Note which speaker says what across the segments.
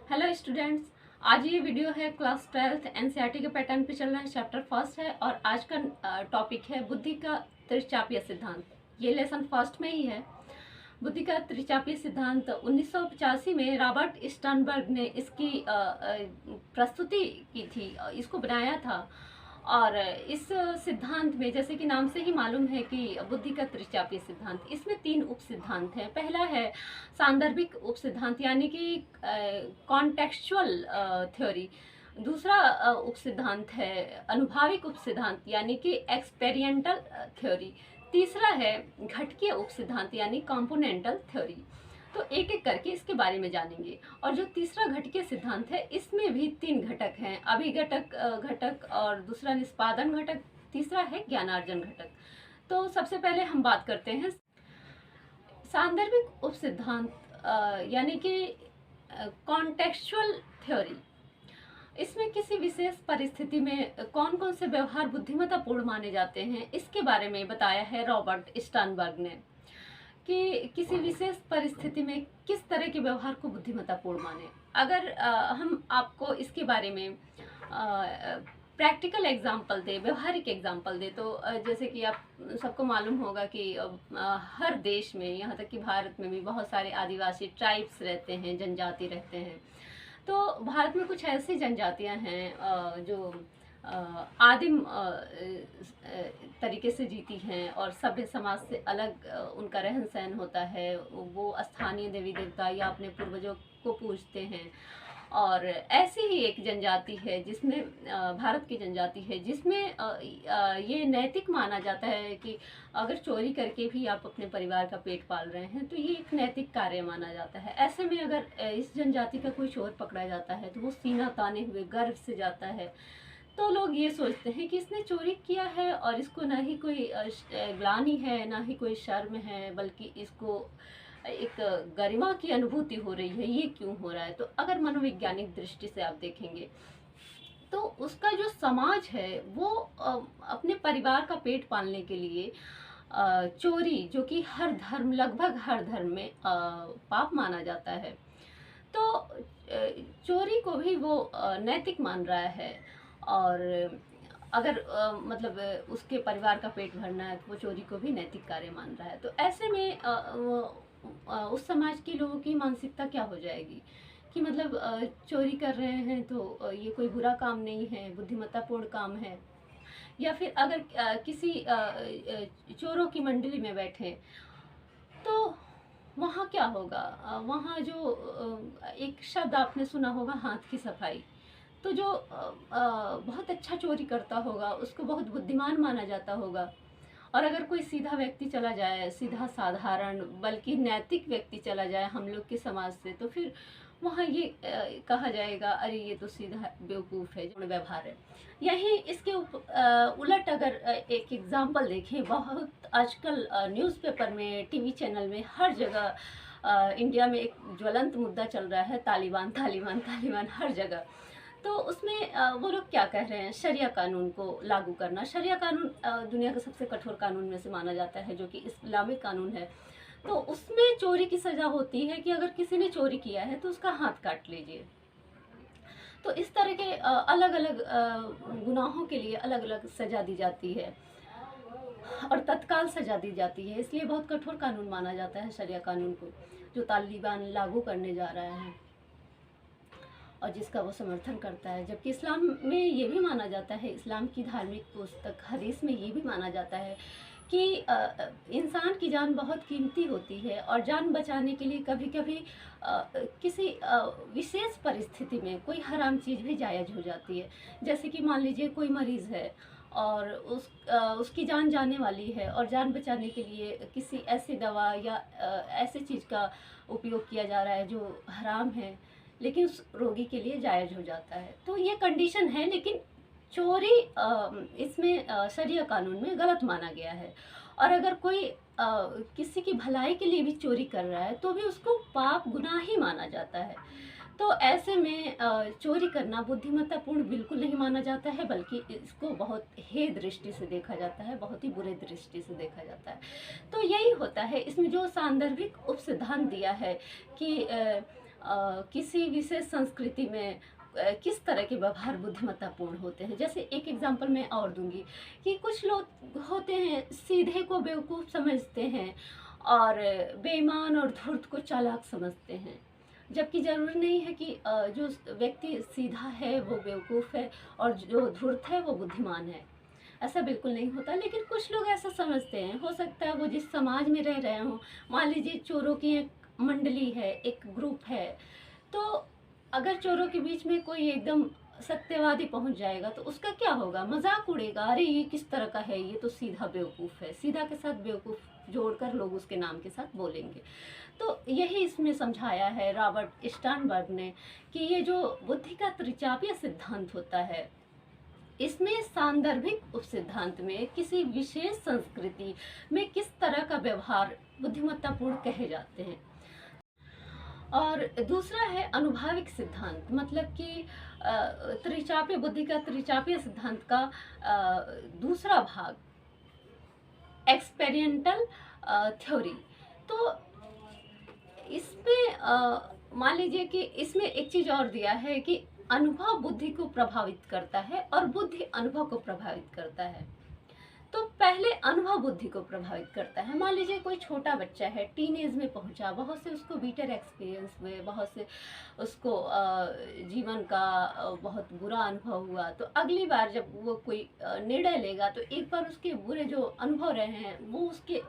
Speaker 1: Hello students. आज ये video है क्लास 12th एनसीईआरटी के पैटर्न पे चल रहा है। चैप्टर फर्स्ट है और आज का टॉपिक है बुद्धि का त्रिचापीय सिद्धांत। ये लेसन फर्स्ट में ही है। बुद्धि का त्रिचापीय सिद्धांत 1985 में रॉबर्ट स्टर्नबर्ग ने इसकी प्रस्तुति की थी, इसको बनाया था। और इस सिद्धांत में जैसे कि नाम से ही मालूम है कि बुद्धि का त्रिचापीय सिद्धांत, इसमें 3 उप सिद्धांत हैं। पहला है सांदर्भिक उप सिद्धांत यानी कि कॉन्टेक्चुअल थ्योरी। दूसरा उप सिद्धांत है अनुभाविक उप सिद्धांत यानी कि एक्सपेरिमेंटल थ्योरी। तीसरा है घटकीय उप सिद्धांत यानी कंपोनेंटल थ्योरी। तो एक एक करके इसके बारे में जानेंगे। और जो तीसरा घटकीय सिद्धांत है इसमें भी 3 घटक हैं, अभिघटक घटक और दूसरा निष्पादन घटक, तीसरा है ज्ञानार्जन घटक। तो सबसे पहले हम बात करते हैं सांदर्भिक उप सिद्धांत यानी कि कॉन्टेक्चुअल थ्योरी। इसमें किसी विशेष परिस्थिति में कौन कौन से व्यवहार बुद्धिमत्तापूर्ण माने जाते हैं इसके बारे में बताया है रॉबर्ट स्टर्नबर्ग ने कि किसी विशेष परिस्थिति में किस तरह के व्यवहार को बुद्धिमत्तापूर्ण माने। अगर हम आपको इसके बारे में प्रैक्टिकल एग्जाम्पल दे, व्यवहारिक एग्जाम्पल दे, तो जैसे कि आप सबको मालूम होगा कि हर देश में, यहाँ तक कि भारत में भी बहुत सारे आदिवासी ट्राइब्स रहते हैं, जनजाति रहते हैं। तो भारत में कुछ ऐसी जनजातियां हैं जो आदिम तरीके से जीती हैं और सभ्य समाज से अलग उनका रहन सहन होता है। वो स्थानीय देवी देवता या अपने पूर्वजों को पूजते हैं। और ऐसी ही एक जनजाति है जिसमें भारत की जनजाति है जिसमें ये नैतिक माना जाता है कि अगर चोरी करके भी आप अपने परिवार का पेट पाल रहे हैं तो ये एक नैतिक कार्य माना जाता है। ऐसे में अगर इस जनजाति का कोई चोर पकड़ा जाता है तो वो सीना ताने हुए गर्व से जाता है। तो लोग ये सोचते हैं कि इसने चोरी किया है और इसको ना ही कोई ग्लानि है, ना ही कोई शर्म है, बल्कि इसको एक गरिमा की अनुभूति हो रही है। ये क्यों हो रहा है? तो अगर मनोवैज्ञानिक दृष्टि से आप देखेंगे तो उसका जो समाज है वो अपने परिवार का पेट पालने के लिए चोरी, जो कि हर धर्म, लगभग हर धर्म में पाप माना जाता है, तो चोरी को भी वो नैतिक मान रहा है। और अगर मतलब उसके परिवार का पेट भरना है तो वो चोरी को भी नैतिक कार्य मान रहा है। तो ऐसे में उस समाज के लोगों की मानसिकता क्या हो जाएगी कि मतलब चोरी कर रहे हैं तो ये कोई बुरा काम नहीं है, बुद्धिमत्तापूर्ण काम है। या फिर अगर किसी चोरों की मंडली में बैठे तो वहाँ क्या होगा? वहाँ जो एक शब्द आपने सुना होगा, हाथ की सफाई। तो जो बहुत अच्छा चोरी करता होगा उसको बहुत बुद्धिमान माना जाता होगा। और अगर कोई सीधा व्यक्ति चला जाए, सीधा साधारण बल्कि नैतिक व्यक्ति चला जाए हम लोग के समाज से, तो फिर वहाँ ये कहा जाएगा अरे ये तो सीधा बेवकूफ़ है, जो व्यवहार है। यही इसके उलट अगर एक एग्जाम्पल देखें, बहुत आजकल न्यूज़पेपर में, टीवी चैनल में, हर जगह इंडिया में एक ज्वलंत मुद्दा चल रहा है, तालिबान तालिबान तालिबान हर जगह। तो उसमें वो लोग क्या कह रहे हैं, शरिया कानून को लागू करना। शरिया कानून दुनिया का सबसे कठोर कानून में से माना जाता है, जो कि इस्लामिक कानून है। तो उसमें चोरी की सज़ा होती है कि अगर किसी ने चोरी किया है तो उसका हाथ काट लीजिए। तो इस तरह के अलग अलग गुनाहों के लिए अलग अलग सज़ा दी जाती है और तत्काल सज़ा दी जाती है। इसलिए बहुत कठोर कानून माना जाता है शरिया कानून को, जो तालिबान लागू करने जा रहा है और जिसका वो समर्थन करता है। जबकि इस्लाम में ये भी माना जाता है, इस्लाम की धार्मिक पुस्तक हदीस में ये भी माना जाता है कि इंसान की जान बहुत कीमती होती है और जान बचाने के लिए कभी कभी किसी विशेष परिस्थिति में कोई हराम चीज़ भी जायज़ हो जाती है। जैसे कि मान लीजिए कोई मरीज़ है और उसकी जान जाने वाली है और जान बचाने के लिए किसी ऐसी दवा या ऐसी चीज़ का उपयोग किया जा रहा है जो हराम है, लेकिन उस रोगी के लिए जायज़ हो जाता है। तो ये कंडीशन है, लेकिन चोरी इसमें शरिया कानून में गलत माना गया है। और अगर कोई किसी की भलाई के लिए भी चोरी कर रहा है तो भी उसको पाप गुनाह ही माना जाता है। तो ऐसे में चोरी करना बुद्धिमत्तापूर्ण बिल्कुल नहीं माना जाता है, बल्कि इसको बहुत हे दृष्टि से देखा जाता है, बहुत ही बुरे दृष्टि से देखा जाता है। तो यही होता है इसमें जो सांदर्भिक उप सिद्धांत दिया है कि किसी विशेष संस्कृति में किस तरह के व्यवहार बुद्धिमत्तापूर्ण होते हैं। जैसे एक एग्जांपल मैं और दूंगी कि कुछ लोग होते हैं सीधे को बेवकूफ़ समझते हैं और बेईमान और धूर्त को चालाक समझते हैं, जबकि ज़रूरी नहीं है कि जो व्यक्ति सीधा है वो बेवकूफ़ है और जो धूर्त है वो बुद्धिमान है। ऐसा बिल्कुल नहीं होता, लेकिन कुछ लोग ऐसा समझते हैं। हो सकता है वो जिस समाज में रह रहे हों, मान लीजिए चोरों की एक मंडली है, एक ग्रुप है, तो अगर चोरों के बीच में कोई एकदम सत्यवादी पहुंच जाएगा तो उसका क्या होगा, मजाक उड़ेगा, अरे ये किस तरह का है, ये तो सीधा बेवकूफ़ है। सीधा के साथ बेवकूफ़ जोड़कर लोग उसके नाम के साथ बोलेंगे। तो यही इसमें समझाया है रॉबर्ट स्टर्नबर्ग ने कि ये जो बुद्धि का त्रिचापीय सिद्धांत होता है, इसमें सांदर्भिक उपसिद्धांत में किसी विशेष संस्कृति में किस तरह का व्यवहार बुद्धिमत्तापूर्ण कहे जाते हैं। और दूसरा है अनुभाविक सिद्धांत, मतलब कि त्रिचापीय बुद्धि का त्रिचापीय सिद्धांत का दूसरा भाग एक्सपेरिमेंटल थ्योरी। तो इसमें मान लीजिए कि इसमें एक चीज़ और दिया है कि अनुभव बुद्धि को प्रभावित करता है और बुद्धि अनुभव को प्रभावित करता है। तो पहले अनुभव बुद्धि को प्रभावित करता है। मान लीजिए कोई छोटा बच्चा है, टीन एज में पहुंचा, बहुत से उसको बीटर एक्सपीरियंस हुए, बहुत से उसको जीवन का बहुत बुरा अनुभव हुआ, तो अगली बार जब वो कोई निर्णय लेगा तो एक बार उसके बुरे जो अनुभव रहे हैं वो उसके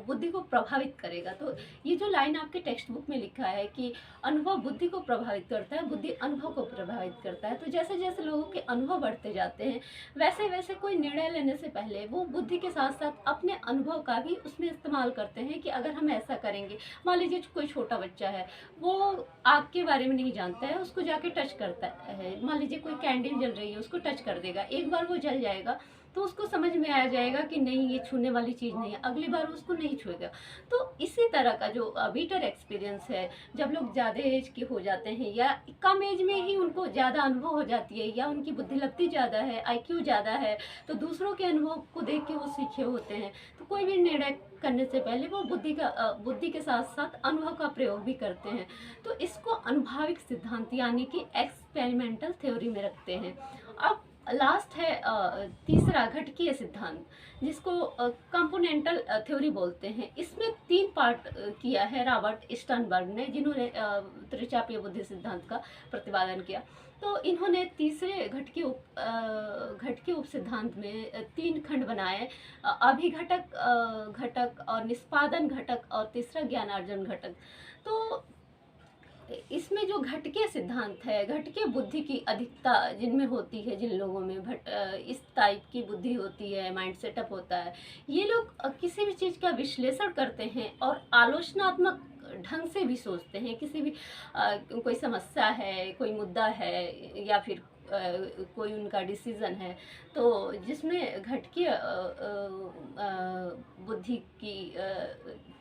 Speaker 1: बुद्धि को प्रभावित करेगा। तो ये जो लाइन आपके टेक्स्ट बुक में लिखा है कि अनुभव बुद्धि को प्रभावित करता है, बुद्धि अनुभव को प्रभावित करता है, तो जैसे जैसे लोगों के अनुभव बढ़ते जाते हैं वैसे वैसे कोई निर्णय लेने से पहले वो बुद्धि के साथ साथ अपने अनुभव का भी उसमें इस्तेमाल करते हैं कि अगर हम ऐसा करेंगे। मान लीजिए कोई छोटा बच्चा है, वो आग के बारे में नहीं जानता है, उसको जाके टच करता है, मान लीजिए कोई कैंडल जल रही है उसको टच कर देगा, एक बार वो जल जाएगा तो उसको समझ में आ जाएगा कि नहीं ये छूने वाली चीज़ नहीं है, अगली बार उसको नहीं छुएगा। तो इसी तरह का जो बीटर एक्सपीरियंस है, जब लोग ज़्यादा एज के हो जाते हैं या कम एज में ही उनको ज़्यादा अनुभव हो जाती है या उनकी बुद्धिलब्धि ज़्यादा है, आईक्यू ज़्यादा है, तो दूसरों के अनुभव को देख के वो सीखे होते हैं, तो कोई भी निर्णय करने से पहले वो बुद्धि के साथ साथ अनुभव का प्रयोग भी करते हैं। तो इसको अनुभाविक सिद्धांत यानी कि एक्सपेरिमेंटल थ्योरी में रखते हैं। अब लास्ट है तीसरा घटकीय सिद्धांत, जिसको कंपोनेंटल थ्योरी बोलते हैं। इसमें 3 पार्ट किया है रॉबर्ट स्टर्नबर्ग ने, जिन्होंने त्रिचापीय बुद्धि सिद्धांत का प्रतिपादन किया। तो इन्होंने तीसरे घटकीय उप सिद्धांत में 3 खंड बनाए, अभिघटक घटक और निष्पादन घटक और तीसरा ज्ञानार्जन घटक। तो इसमें जो घटकीय सिद्धांत है, घटकीय बुद्धि की अधिकता जिनमें होती है, जिन लोगों में इस टाइप की बुद्धि होती है, माइंड सेटअप होता है, ये लोग किसी भी चीज़ का विश्लेषण करते हैं और आलोचनात्मक ढंग से भी सोचते हैं। किसी भी कोई समस्या है, कोई मुद्दा है या फिर कोई उनका डिसीजन है, तो जिसमें घटकीय बुद्धि की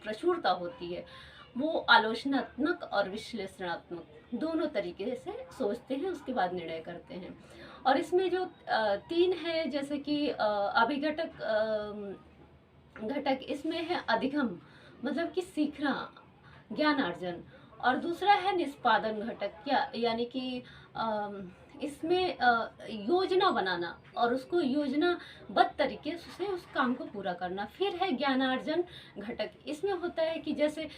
Speaker 1: प्रचुरता होती है, वो आलोचनात्मक और विश्लेषणात्मक दोनों तरीके से सोचते हैं, उसके बाद निर्णय करते हैं। और इसमें जो 3 है, जैसे कि अभिघटक घटक, इसमें है अधिगम, मतलब कि सीखना, ज्ञानार्जन, और दूसरा है निष्पादन घटक, यानी कि इसमें योजना बनाना और उसको योजनाबद्ध तरीके से उस काम को पूरा करना। फिर है ज्ञानार्जन घटक, इसमें होता है कि जैसे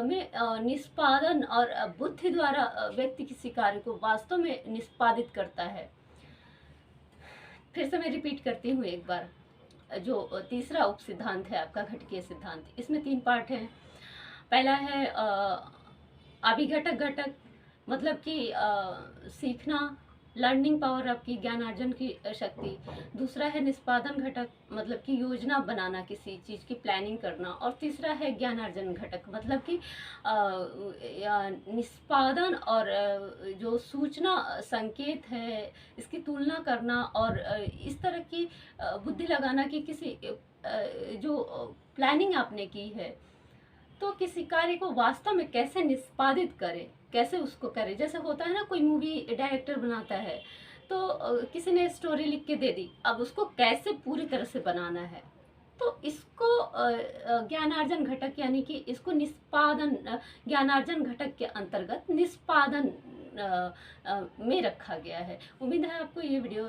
Speaker 1: में निष्पादन और बुद्धि द्वारा व्यक्ति किसी कार्य को वास्तव में निष्पादित करता है। फिर से मैं रिपीट करती हूँ एक बार, जो तीसरा उप सिद्धांत है आपका घटकीय सिद्धांत, इसमें 3 पार्ट हैं। पहला है अभिघटक घटक, मतलब कि सीखना, लर्निंग पावर, आपकी ज्ञानार्जन की शक्ति। दूसरा है निष्पादन घटक, मतलब कि योजना बनाना, किसी चीज़ की प्लानिंग करना। और तीसरा है ज्ञानार्जन घटक, मतलब कि निष्पादन और जो सूचना संकेत है इसकी तुलना करना और इस तरह की बुद्धि लगाना कि किसी जो प्लानिंग आपने की है तो किसी कार्य को वास्तव में कैसे निष्पादित करें, कैसे उसको करें। जैसे होता है ना, कोई मूवी डायरेक्टर बनाता है तो किसी ने स्टोरी लिख के दे दी, अब उसको कैसे पूरी तरह से बनाना है, तो इसको ज्ञानार्जन घटक यानी कि इसको निष्पादन ज्ञानार्जन घटक के अंतर्गत निष्पादन में रखा गया है। उम्मीद है आपको ये वीडियो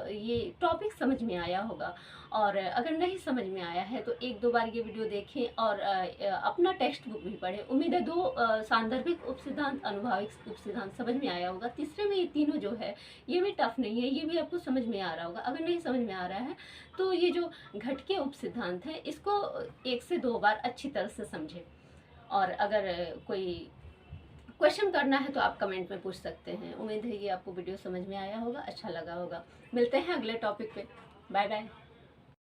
Speaker 1: ये टॉपिक समझ में आया होगा, और अगर नहीं समझ में आया है तो एक दो बार ये वीडियो देखें और अपना टेक्स्ट बुक भी पढ़ें। उम्मीद है दो सांदर्भिक उपसिद्धांत, अनुभाविक उपसिद्धांत समझ में आया होगा। तीसरे में ये तीनों जो है ये भी टफ नहीं है, ये भी आपको समझ में आ रहा होगा। अगर नहीं समझ में आ रहा है तो ये जो घटके उपसिद्धांत है इसको एक से दो बार अच्छी तरह से समझें, और अगर कोई क्वेश्चन करना है तो आप कमेंट में पूछ सकते हैं। उम्मीद है कि आपको वीडियो समझ में आया होगा, अच्छा लगा होगा। मिलते हैं अगले टॉपिक पे। Bye bye.